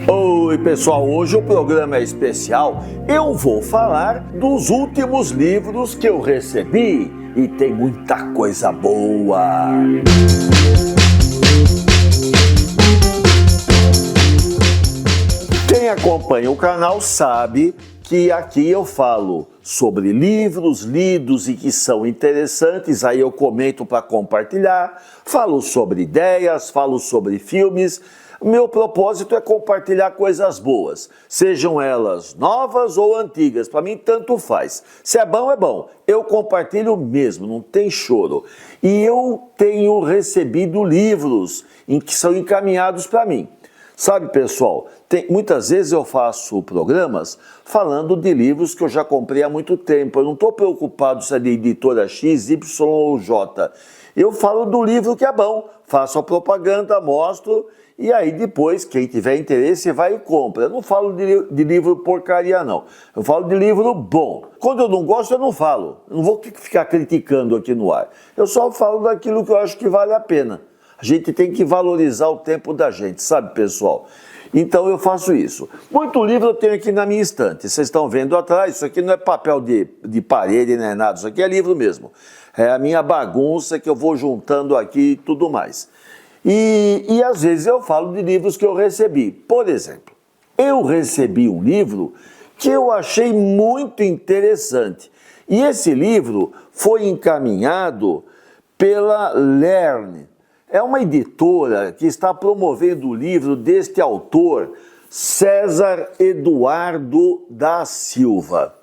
Oi pessoal, hoje o programa é especial. Eu vou falar dos últimos livros que eu recebi e tem muita coisa boa. Quem acompanha o canal sabe que aqui eu falo sobre livros lidos e que são interessantes, aí eu comento para compartilhar, falo sobre ideias, falo sobre filmes. Meu propósito é compartilhar coisas boas, sejam elas novas ou antigas, para mim tanto faz. Se é bom, é bom. Eu compartilho mesmo, não tem choro. E eu tenho recebido livros que são encaminhados para mim. Sabe, pessoal, muitas vezes eu faço programas falando de livros que eu já comprei há muito tempo. Eu não estou preocupado se é de editora X, Y ou J. Eu falo do livro que é bom, faço a propaganda, mostro, e aí depois, quem tiver interesse, vai e compra. Eu não falo de livro porcaria, não. Eu falo de livro bom. Quando eu não gosto, eu não falo. Eu não vou ficar criticando aqui no ar. Eu só falo daquilo que eu acho que vale a pena. A gente tem que valorizar o tempo da gente, sabe, pessoal? Então eu faço isso. Muito livro eu tenho aqui na minha estante. Vocês estão vendo atrás, isso aqui não é papel de parede, nem nada. Isso aqui é livro mesmo. É a minha bagunça que eu vou juntando aqui e tudo mais. E às vezes eu falo de livros que eu recebi. Por exemplo, eu recebi um livro que eu achei muito interessante. E esse livro foi encaminhado pela Learn. É uma editora que está promovendo o livro deste autor, César Eduardo da Silva.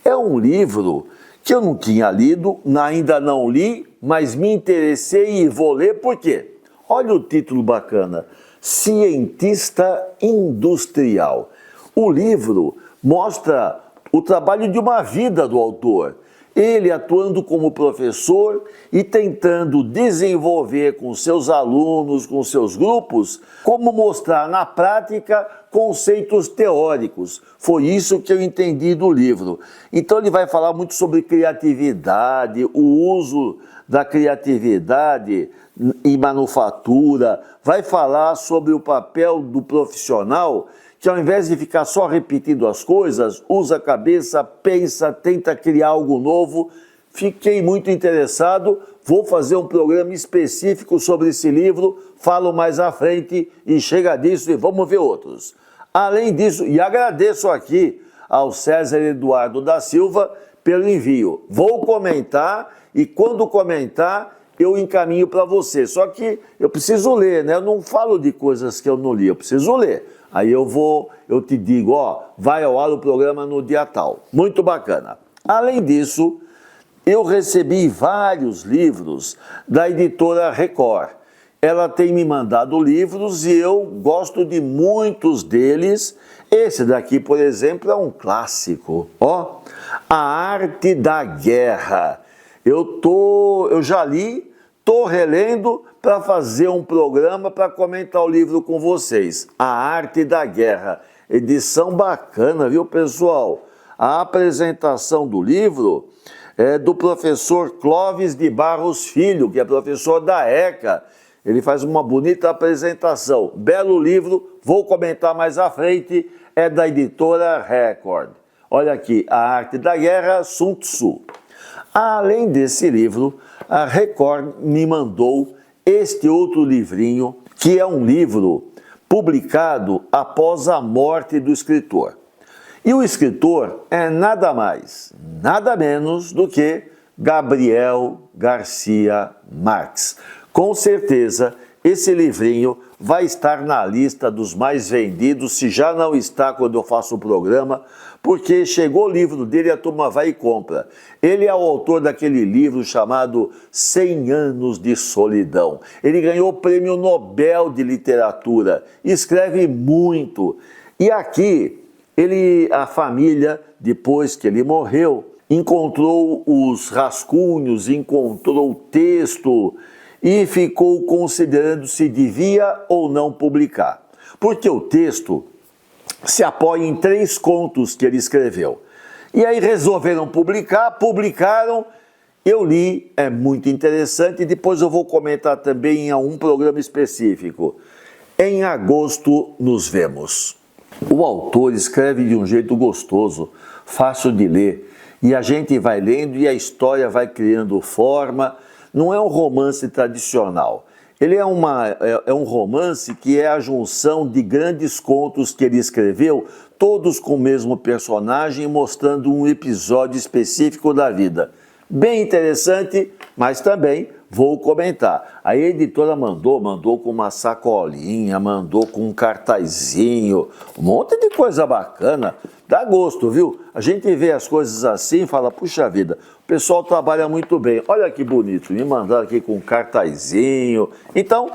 É um livro que eu não tinha lido, ainda não li, mas me interessei e vou ler por quê? Olha o título bacana, Cientista Industrial. O livro mostra o trabalho de uma vida do autor. Ele atuando como professor e tentando desenvolver com seus alunos, com seus grupos, como mostrar na prática conceitos teóricos. Foi isso que eu entendi do livro. Então ele vai falar muito sobre criatividade, o uso da criatividade em manufatura, vai falar sobre o papel do profissional que ao invés de ficar só repetindo as coisas, usa a cabeça, pensa, tenta criar algo novo. Fiquei muito interessado, vou fazer um programa específico sobre esse livro, falo mais à frente e chega disso e vamos ver outros. Além disso, e agradeço aqui ao César Eduardo da Silva pelo envio. Vou comentar e quando comentar eu encaminho para você. Só que eu preciso ler, né? Eu não falo de coisas que eu não li, eu preciso ler. Aí eu te digo, ó, vai ao ar o programa no dia tal. Muito bacana. Além disso, eu recebi vários livros da editora Record. Ela tem me mandado livros e eu gosto de muitos deles. Esse daqui, por exemplo, é um clássico. Ó, A Arte da Guerra. Eu já li, estou relendo para fazer um programa para comentar o livro com vocês. A Arte da Guerra. Edição bacana, viu, pessoal? A apresentação do livro é do professor Clóvis de Barros Filho, que é professor da ECA. Ele faz uma bonita apresentação. Belo livro, vou comentar mais à frente, é da editora Record. Olha aqui, A Arte da Guerra, Sun Tzu. Além desse livro, a Record me mandou este outro livrinho, que é um livro publicado após a morte do escritor. E o escritor é nada mais, nada menos do que Gabriel Garcia Marques. Com certeza, esse livrinho vai estar na lista dos mais vendidos, se já não está quando eu faço o programa, porque chegou o livro dele e a turma vai e compra. Ele é o autor daquele livro chamado 100 Anos de Solidão. Ele ganhou o Prêmio Nobel de Literatura, escreve muito. E aqui, a família, depois que ele morreu, encontrou os rascunhos, encontrou o texto e ficou considerando se devia ou não publicar. Porque o texto se apoia em 3 contos que ele escreveu. E aí resolveram publicar, publicaram, eu li, é muito interessante, e depois eu vou comentar também em um programa específico. Em agosto nos vemos. O autor escreve de um jeito gostoso, fácil de ler, e a gente vai lendo e a história vai criando forma. Não é um romance tradicional. Ele é um romance que é a junção de grandes contos que ele escreveu, todos com o mesmo personagem, mostrando um episódio específico da vida. Bem interessante, mas também vou comentar. A editora mandou com uma sacolinha, mandou com um cartazinho, um monte de coisa bacana. Dá gosto, viu? A gente vê as coisas assim e fala, puxa vida, o pessoal trabalha muito bem. Olha que bonito, me mandaram aqui com um cartazinho. Então,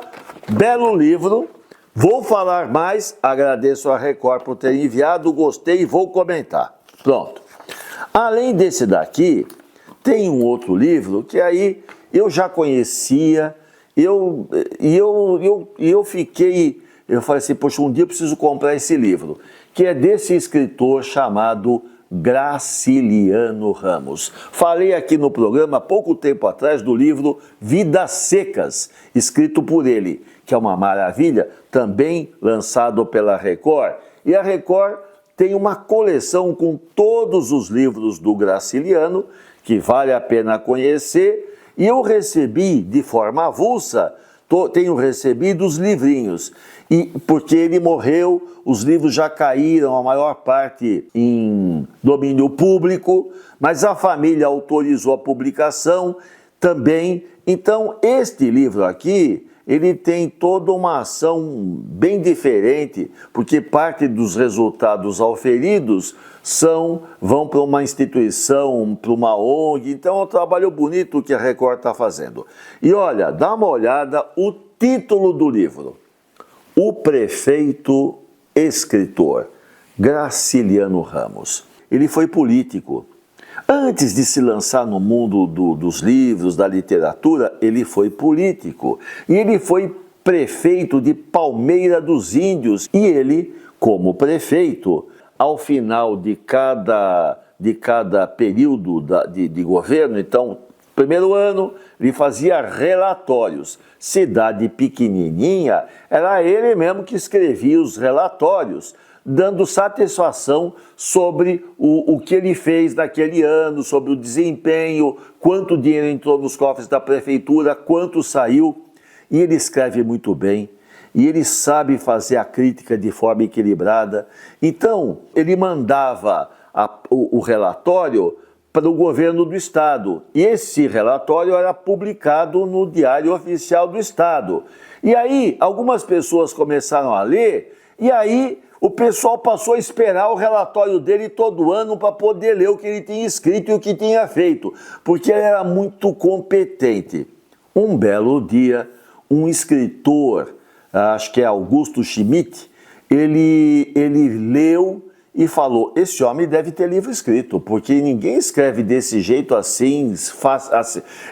belo livro. Vou falar mais, agradeço a Record por ter enviado, gostei e vou comentar. Pronto. Além desse daqui, tem um outro livro que aí eu já conhecia, eu falei assim, poxa, um dia eu preciso comprar esse livro, que é desse escritor chamado Graciliano Ramos. Falei aqui no programa há pouco tempo atrás do livro Vidas Secas, escrito por ele, que é uma maravilha, também lançado pela Record. E a Record tem uma coleção com todos os livros do Graciliano, que vale a pena conhecer, e eu recebi de forma avulsa, tenho recebido os livrinhos, e porque ele morreu, os livros já caíram, a maior parte em domínio público, mas a família autorizou a publicação também. Então, este livro aqui, ele tem toda uma ação bem diferente, porque parte dos resultados auferidos vão para uma instituição, para uma ONG. Então é um trabalho bonito que a Record está fazendo. E olha, dá uma olhada, o título do livro: O Prefeito Escritor, Graciliano Ramos. Ele foi político. Antes de se lançar no mundo dos livros, da literatura, ele foi político. E ele foi prefeito de Palmeira dos Índios. E ele, como prefeito, ao final de cada período de governo, então, primeiro ano, ele fazia relatórios. Cidade pequenininha, era ele mesmo que escrevia os relatórios, dando satisfação sobre o que ele fez naquele ano, sobre o desempenho, quanto dinheiro entrou nos cofres da prefeitura, quanto saiu. E ele escreve muito bem, e ele sabe fazer a crítica de forma equilibrada. Então, ele mandava o relatório para o governo do estado, e esse relatório era publicado no Diário Oficial do Estado. E aí, algumas pessoas começaram a ler, e aí o pessoal passou a esperar o relatório dele todo ano para poder ler o que ele tinha escrito e o que tinha feito, porque ele era muito competente. Um belo dia, um escritor, acho que é Augusto Schmidt, ele leu e falou, esse homem deve ter livro escrito, porque ninguém escreve desse jeito assim,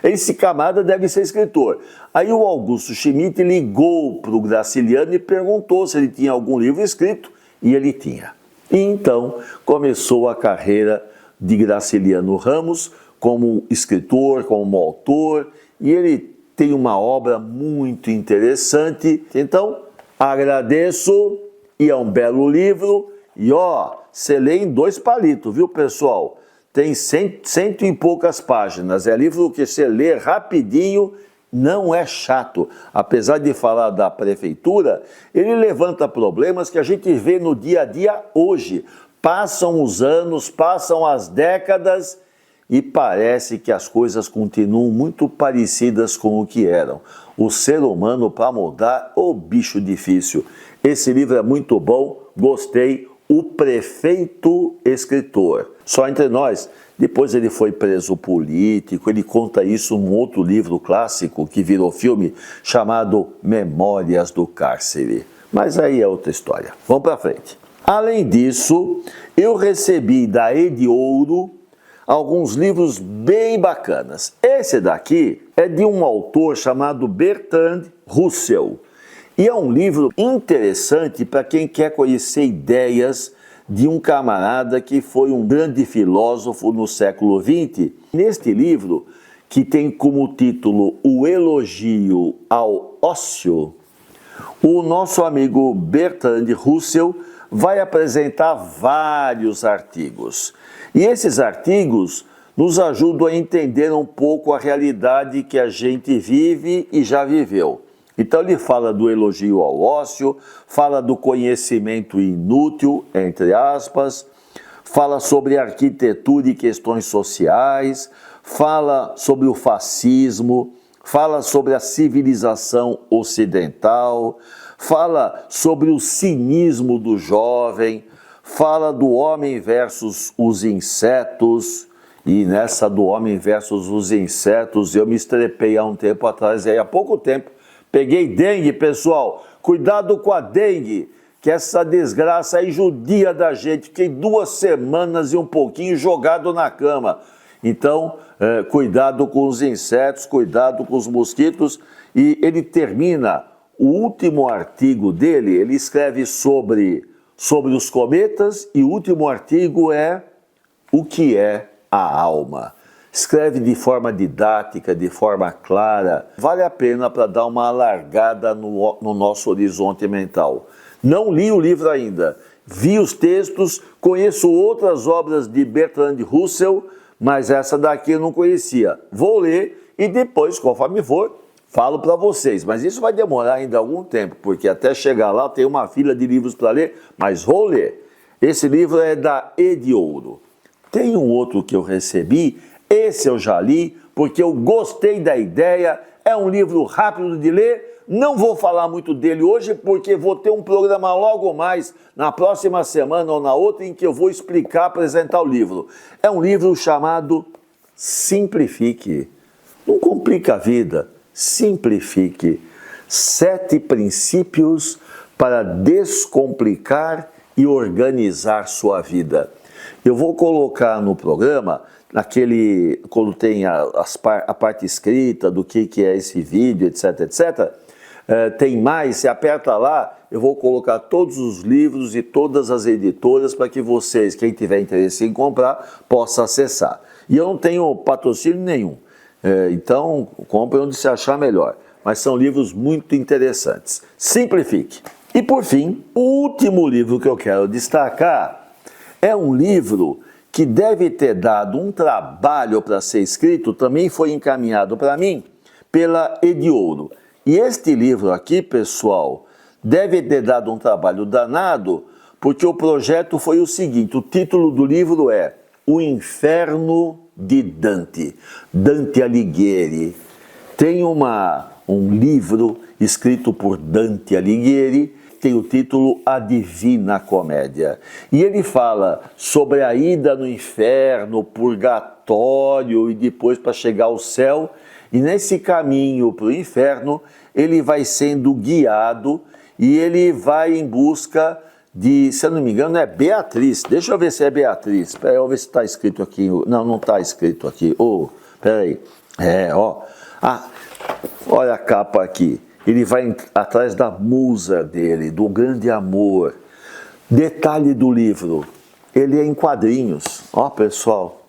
esse camarada deve ser escritor. Aí o Augusto Schmidt ligou para o Graciliano e perguntou se ele tinha algum livro escrito, e ele tinha. E então começou a carreira de Graciliano Ramos como escritor, como autor, e ele tem uma obra muito interessante. Então, agradeço, e é um belo livro. E ó, você lê em 2 palitos, viu, pessoal? Tem cento e poucas páginas. É livro que você lê rapidinho, não é chato. Apesar de falar da prefeitura, ele levanta problemas que a gente vê no dia a dia hoje. Passam os anos, passam as décadas e parece que as coisas continuam muito parecidas com o que eram. O ser humano, para mudar, ô bicho difícil. Esse livro é muito bom, gostei. O Prefeito Escritor. Só entre nós, depois ele foi preso político, ele conta isso num outro livro clássico que virou filme, chamado Memórias do Cárcere. Mas aí é outra história. Vamos para frente. Além disso, eu recebi da Ediouro alguns livros bem bacanas. Esse daqui é de um autor chamado Bertrand Russell. E é um livro interessante para quem quer conhecer ideias de um camarada que foi um grande filósofo no século XX. Neste livro, que tem como título O Elogio ao Ócio, O nosso amigo Bertrand Russell vai apresentar vários artigos. E esses artigos nos ajudam a entender um pouco a realidade que a gente vive e já viveu. Então ele fala do elogio ao ócio, fala do conhecimento inútil, entre aspas, fala sobre arquitetura e questões sociais, fala sobre o fascismo, fala sobre a civilização ocidental, fala sobre o cinismo do jovem, fala do homem versus os insetos. E nessa do homem versus os insetos, eu me estrepei há um tempo atrás, há pouco tempo. Peguei dengue, pessoal. Cuidado com a dengue, que essa desgraça aí judia da gente. Fiquei 2 semanas e um pouquinho jogado na cama. Então, cuidado com os insetos, cuidado com os mosquitos. E ele termina o último artigo dele, ele escreve sobre os cometas, e o último artigo é o que é a alma. Escreve de forma didática, de forma clara. Vale a pena para dar uma alargada no nosso horizonte mental. Não li o livro ainda, vi os textos, conheço outras obras de Bertrand Russell, mas essa daqui eu não conhecia. Vou ler e depois, conforme for, falo para vocês. Mas isso vai demorar ainda algum tempo, porque até chegar lá tem uma fila de livros para ler, mas vou ler. Esse livro é da Ediouro. Tem um outro que eu recebi, esse eu já li, porque eu gostei da ideia, é um livro rápido de ler, não vou falar muito dele hoje, porque vou ter um programa logo mais, na próxima semana ou na outra, em que eu vou explicar, apresentar o livro. É um livro chamado Simplifique. Não complica a vida, simplifique. 7 princípios para descomplicar e organizar sua vida. Eu vou colocar no programa, quando tem a parte escrita do que é esse vídeo, etc, etc. Tem mais, você aperta lá, eu vou colocar todos os livros e todas as editoras para que vocês, quem tiver interesse em comprar, possa acessar. E eu não tenho patrocínio nenhum, então compre onde se achar melhor. Mas são livros muito interessantes. Simplifique. E por fim, o último livro que eu quero destacar é um livro que deve ter dado um trabalho para ser escrito, também foi encaminhado para mim pela Ediouro. E este livro aqui, pessoal, deve ter dado um trabalho danado, porque o projeto foi o seguinte, o título do livro é O Inferno de Dante, Dante Alighieri. Tem um livro escrito por Dante Alighieri, tem o título A Divina Comédia. E ele fala sobre a ida no inferno, purgatório e depois para chegar ao céu. E nesse caminho para o inferno, ele vai sendo guiado e ele vai em busca de, se eu não me engano, é Beatriz. Deixa eu ver se é Beatriz. Espera aí, eu vou ver se está escrito aqui. Não, não está escrito aqui. Espera aí. Olha a capa aqui. Ele vai atrás da musa dele, do grande amor. Detalhe do livro, ele é em quadrinhos. Pessoal,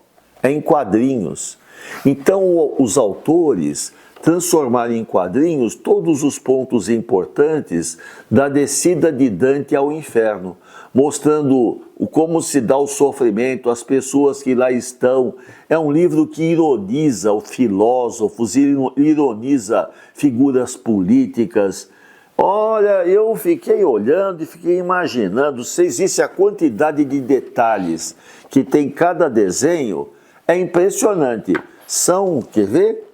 é em quadrinhos. Então, os autores transformaram em quadrinhos todos os pontos importantes da descida de Dante ao inferno, mostrando como se dá o sofrimento, as pessoas que lá estão. É um livro que ironiza os filósofos, ironiza figuras políticas. Olha, eu fiquei olhando e fiquei imaginando, se existe a quantidade de detalhes que tem cada desenho, é impressionante. São, quer ver?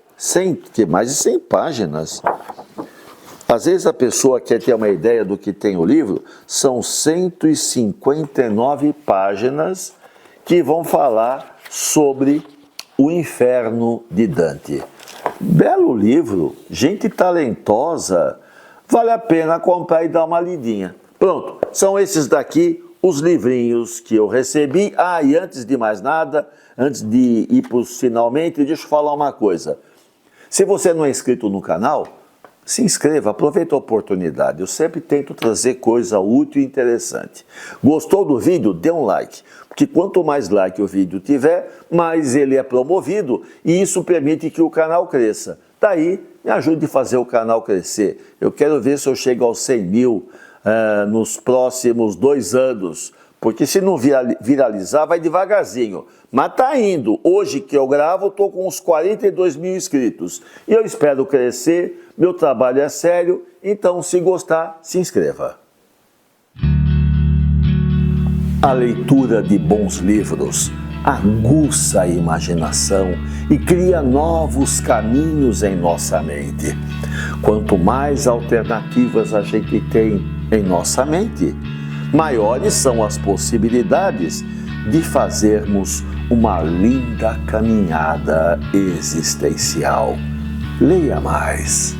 Mais de 100 páginas. Às vezes a pessoa quer ter uma ideia do que tem o livro, são 159 páginas que vão falar sobre o inferno de Dante. Belo livro, gente talentosa, vale a pena comprar e dar uma lidinha. Pronto, são esses daqui os livrinhos que eu recebi. E antes de mais nada, antes de ir para os finalmente, deixa eu falar uma coisa. Se você não é inscrito no canal, se inscreva, aproveita a oportunidade. Eu sempre tento trazer coisa útil e interessante. Gostou do vídeo? Dê um like. Porque quanto mais like o vídeo tiver, mais ele é promovido e isso permite que o canal cresça. Daí, me ajude a fazer o canal crescer. Eu quero ver se eu chego aos 100 mil nos próximos 2 anos. Porque se não viralizar, vai devagarzinho. Mas tá indo. Hoje que eu gravo, estou com uns 42 mil inscritos. E eu espero crescer. Meu trabalho é sério. Então, se gostar, se inscreva. A leitura de bons livros aguça a imaginação e cria novos caminhos em nossa mente. Quanto mais alternativas a gente tem em nossa mente, maiores são as possibilidades de fazermos uma linda caminhada existencial. Leia mais.